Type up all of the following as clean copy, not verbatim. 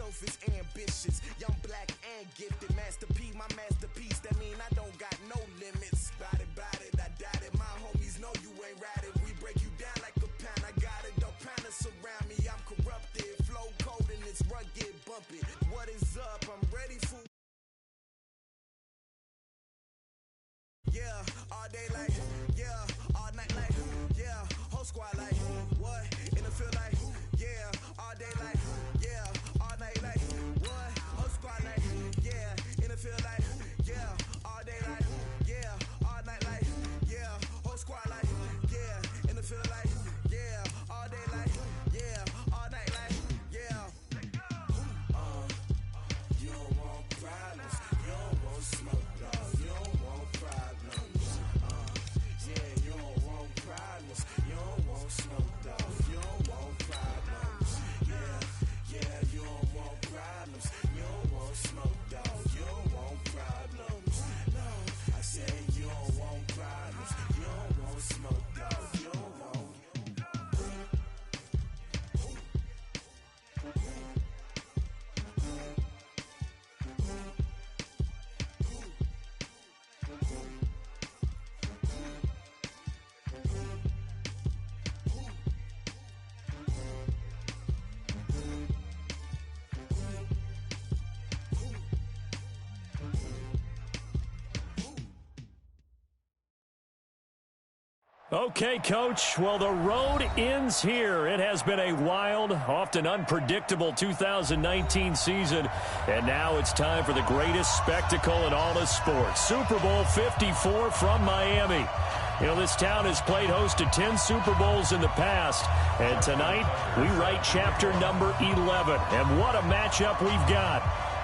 Sophists ambitious, young black and gifted. Master P, my masterpiece. That mean I don't got no limits. Bout it, I doubt it. My homies know you ain't ratted. We break you down like a pound. I got it, don't pound us around me. I'm corrupted, flow cold and it's rugged, bumpy. What is up? I'm ready for. Yeah, all day like, yeah, all night like, yeah, whole squad like, what? In the field like, yeah, all day like, yeah, all night like, what? Whole squad like, yeah, in the field like, yeah, all day like, yeah, all night like, yeah, whole squad like, yeah, in the field like, yeah, all day like, yeah, all night like, yeah. You don't want problems, you don't want smoke, dog, you don't want problems. Yeah, you don't want problems, you don't want smoke, dog, you don't want problems. Yeah, you don't want problems, you don't want smoke, dog, you don't want problems. No, I said you don't want problems, you don't want smoke, dog, you don't want. Okay, Coach. Well, the road ends here. It has been a wild, often unpredictable 2019 season, and now it's time for the greatest spectacle in all of sports. Super Bowl 54 from Miami. You know, this town has played host to 10 Super Bowls in the past, and tonight we write chapter number 11. And what a matchup we've got.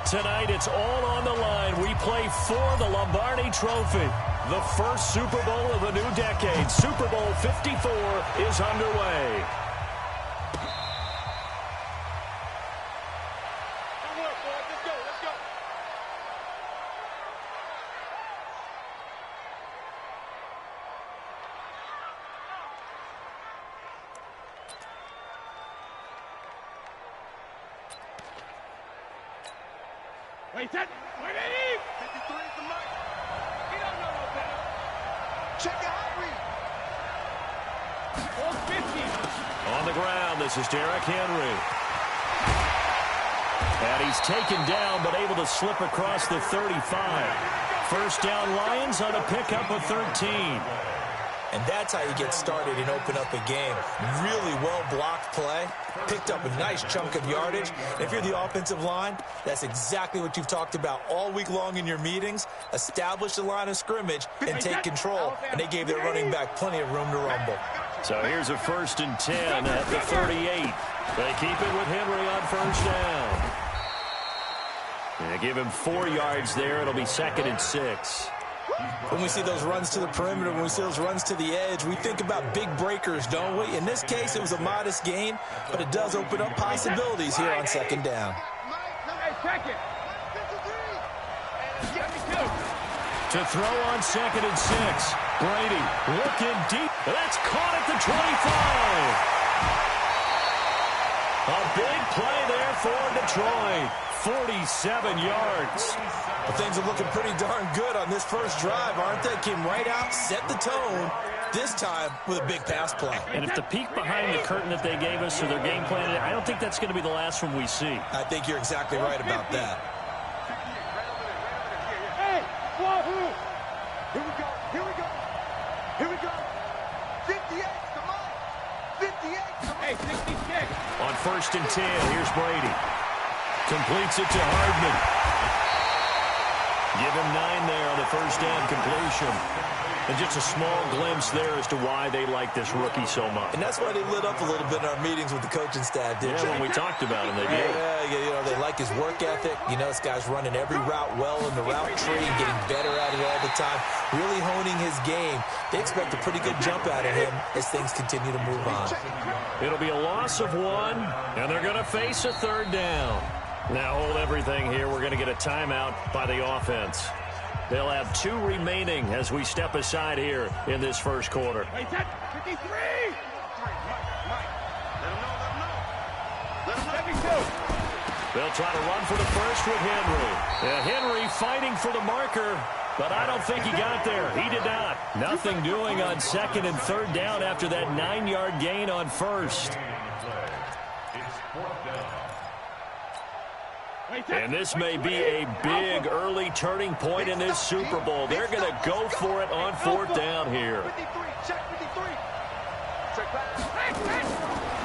Tonight it's all on the line. We play for the Lombardi Trophy. The first Super Bowl of the new decade. Super Bowl 54 is underway. Wait, that. Wait, 53 is the mark. He don't know no better. Check your heart rate. 450. On the ground, this is Derrick Henry. And he's taken down, but able to slip across the 35. First down, Lions on a pickup of 13. And that's how you get started and open up a game. Really well-blocked play. Picked up a nice chunk of yardage. And if you're the offensive line, that's exactly what you've talked about all week long in your meetings. Establish the line of scrimmage and take control. And they gave their running back plenty of room to rumble. So here's a 1st and 10 at the 38. They keep it with Henry on first down. They give him 4 yards there. It'll be 2nd and 6. When we see those runs to the perimeter, when we see those runs to the edge, we think about big breakers, don't we? In this case, it was a modest gain, but it does open up possibilities here on 2nd down. To throw on 2nd and 6. Brady looking deep. That's caught at the 25. A big play there for Detroit. 47 yards. Well, things are looking pretty darn good on this first drive, aren't they? Came right out, set the tone, this time with a big pass play. And if the peek behind the curtain that they gave us or their game plan, I don't think that's going to be the last one we see. I think you're exactly right about that. Hey, Wahoo! Here we go, here we go, here we go. 58, come on. 58, come on. Hey, 66. On 1st and 10, here's Brady. Completes it to Hardman. Give him 9 there on the first down completion. And just a small glimpse there as to why they like this rookie so much. And that's why they lit up a little bit in our meetings with the coaching staff, didn't when we talked about him, they did. Yeah, you know, they like his work ethic. You know, this guy's running every route well in the route tree and getting better at it all the time, really honing his game. They expect a pretty good jump out of him as things continue to move on. It'll be a loss of 1, and they're going to face a 3rd down. Now hold everything here. We're going to get a timeout by the offense. They'll have 2 remaining as we step aside here in this first quarter. Wait, 53! Mike, let him know. Let him know. 72. They'll try to run for the first with Henry. Henry fighting for the marker, but I don't think he got there. He did not. Nothing doing on second and third down after that 9-yard gain on first. And this may be a big early turning point in this Super Bowl. They're going to go for it on fourth down here.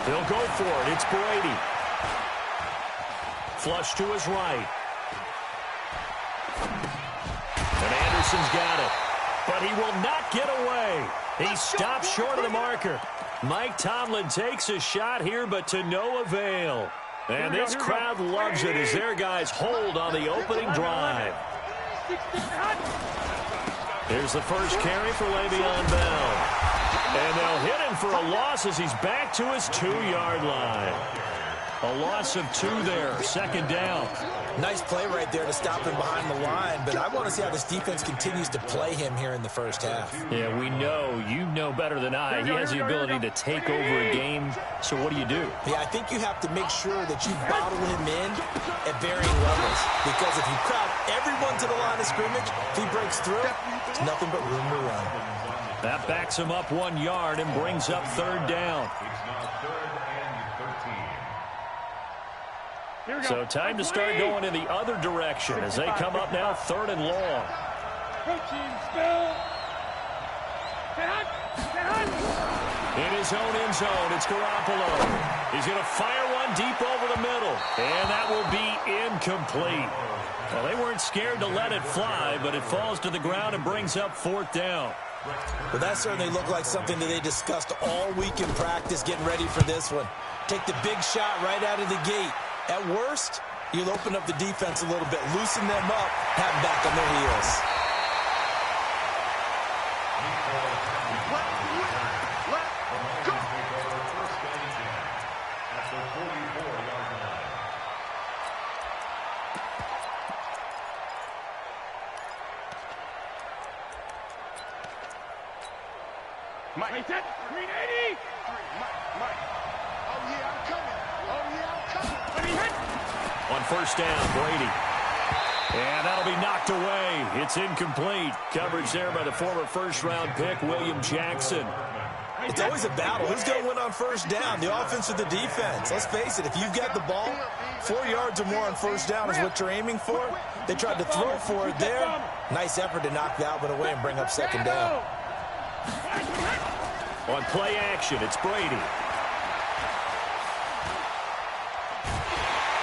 He'll go for it. It's Brady. Flush to his right. And Anderson's got it. But he will not get away. He stops short of the marker. Mike Tomlin takes a shot here, but to no avail. And this crowd loves it as their guys hold on the opening drive. Here's the first carry for Le'Veon Bell. And they'll hit him for a loss as he's back to his 2-yard line. A loss of 2 there, second down. Nice play right there to stop him behind the line, but I want to see how this defense continues to play him here in the first half. Yeah, we know. You know better than I. He has the ability to take over a game, so what do you do? Yeah, I think you have to make sure that you bottle him in at varying levels, because if you crowd everyone to the line of scrimmage, if he breaks through, there's nothing but room to run. That backs him up 1 yard and brings up third down. So time to start going in the other direction as they come up now third and long. In his own end zone, it's Garoppolo. He's going to fire one deep over the middle, and that will be incomplete. Well, they weren't scared to let it fly, but it falls to the ground and brings up fourth down. Well, that certainly looked like something that they discussed all week in practice, getting ready for this one. Take the big shot right out of the gate. At worst, you'll open up the defense a little bit, loosen them up, have them back on their heels. Mike, 380. Mike. Oh, yeah, I'm coming. On first down, Brady. And that'll be knocked away. It's incomplete. Coverage there by the former first-round pick, William Jackson. It's always a battle. Who's going to win on first down, the offense or the defense? Let's face it, if you've got the ball, 4 yards or more on first down is what you're aiming for. They tried to throw for it there. Nice effort to knock that one away and bring up second down. On play action, it's Brady.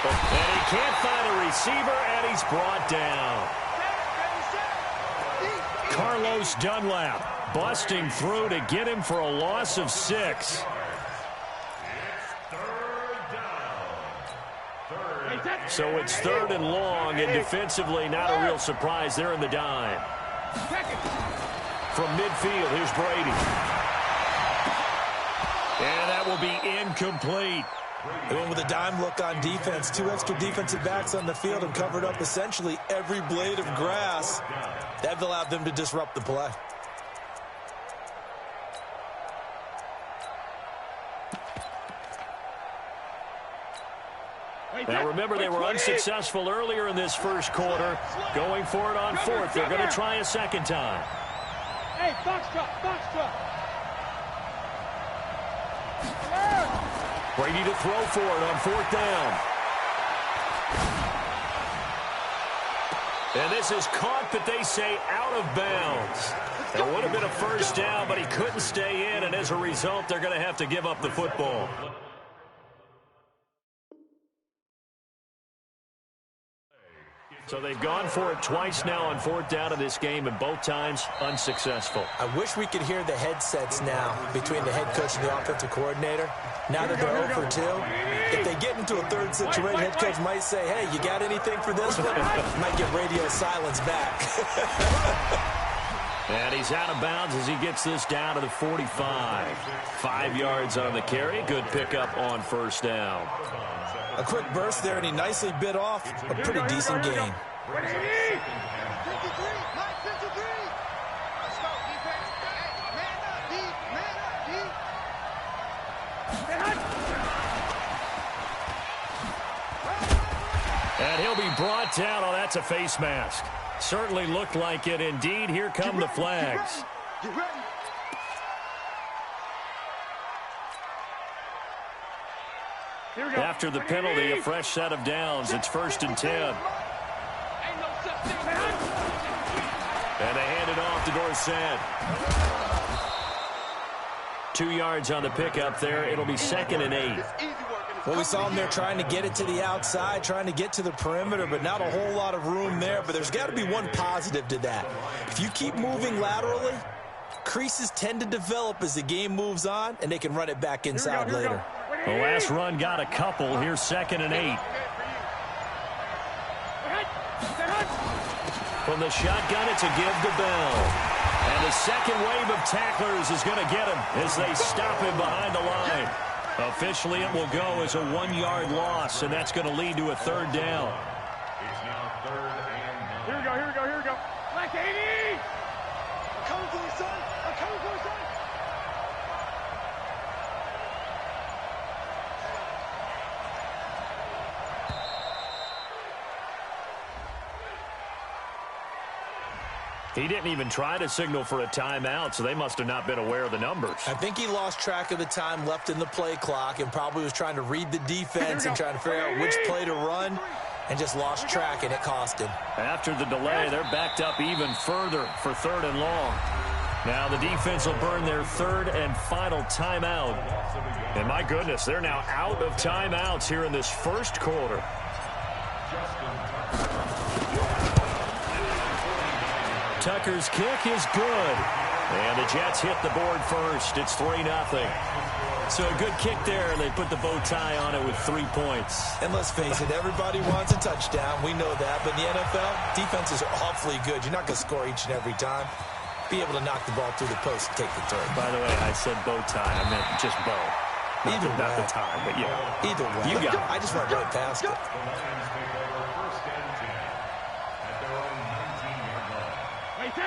And he can't find a receiver, and he's brought down. Carlos Dunlap busting through to get him for a loss of 6. So it's third and long, and defensively not a real surprise. They're in the dime. From midfield, here's Brady. And that will be incomplete. They went with a dime look on defense. 2 extra defensive backs on the field and covered up essentially every blade of grass. That allowed them to disrupt the play. Now remember, they were unsuccessful earlier in this first quarter. Going for it on fourth. They're going to try a second time. Hey, box drop. Brady to throw for it on fourth down. And this is caught, but they say out of bounds. It would have been a first down, but he couldn't stay in, and as a result, they're going to have to give up the football. So they've gone for it twice now on fourth down in this game, and both times unsuccessful. I wish we could hear the headsets now between the head coach and the offensive coordinator. Now that they're 0 for 2, if they get into a third situation, head coach might say, hey, you got anything for this one? Might get radio silence back. And he's out of bounds as he gets this down to the 45. 5 yards on the carry. Good pickup on first down. A quick burst there, and he nicely bit off a pretty decent gain. 53, Mike, 53. Let's go, defense. Man up, D. brought down. Oh, that's a face mask. Certainly looked like it. Indeed, here come the flags. Get ready. Here we go. After the penalty, a fresh set of downs. It's 1st and 10. And they hand it off to Dorsett. 2 yards on the pickup there. It'll be 2nd and 8. Well, we saw him there trying to get it to the outside, trying to get to the perimeter, but not a whole lot of room there. But there's got to be one positive to that. If you keep moving laterally, creases tend to develop as the game moves on, and they can run it back inside later. The last run got a couple. Here's 2nd and 8. From the shotgun, it's a give to Bell. And the second wave of tacklers is going to get him as they stop him behind the line. Officially, it will go as a 1-yard loss, and that's going to lead to a 3rd down. Here we go, here we go, here we go. Black 80! I'm coming for you, son. I'm coming for you, son. He didn't even try to signal for a timeout, so they must have not been aware of the numbers. I think he lost track of the time left in the play clock and probably was trying to read the defense and trying to figure out which play to run and just lost track, and it cost him. After the delay, they're backed up even further for 3rd and long. Now the defense will burn their 3rd and final timeout. And my goodness, they're now out of timeouts here in this first quarter. Tucker's kick is good. And the Jets hit the board first. It's 3-0. So a good kick there, and they put the bow tie on it with 3 points. And let's face it, everybody wants a touchdown. We know that. But in the NFL, defenses are awfully good. You're not going to score each and every time. Be able to knock the ball through the post and take the turn. By the way, I said bow tie. I meant just bow. Not the time, but yeah. Either way. You got it. I just went right past it.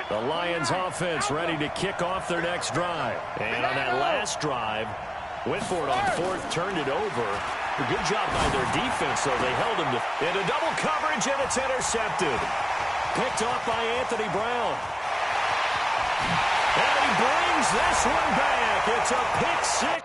The Lions offense ready to kick off their next drive. And on that last drive, Whitford on 4th turned it over. A good job by their defense, though. They held him into double coverage, and it's intercepted. Picked off by Anthony Brown. And he brings this one back. It's a pick six.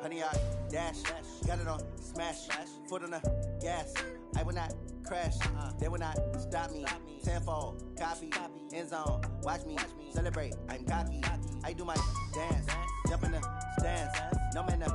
Honey, I dash, got it on smash, foot on the gas. I will not crash, they will not stop me. Tenfold, copy, end zone, watch me celebrate. I'm cocky, I do my dance, jump in the stands, no man to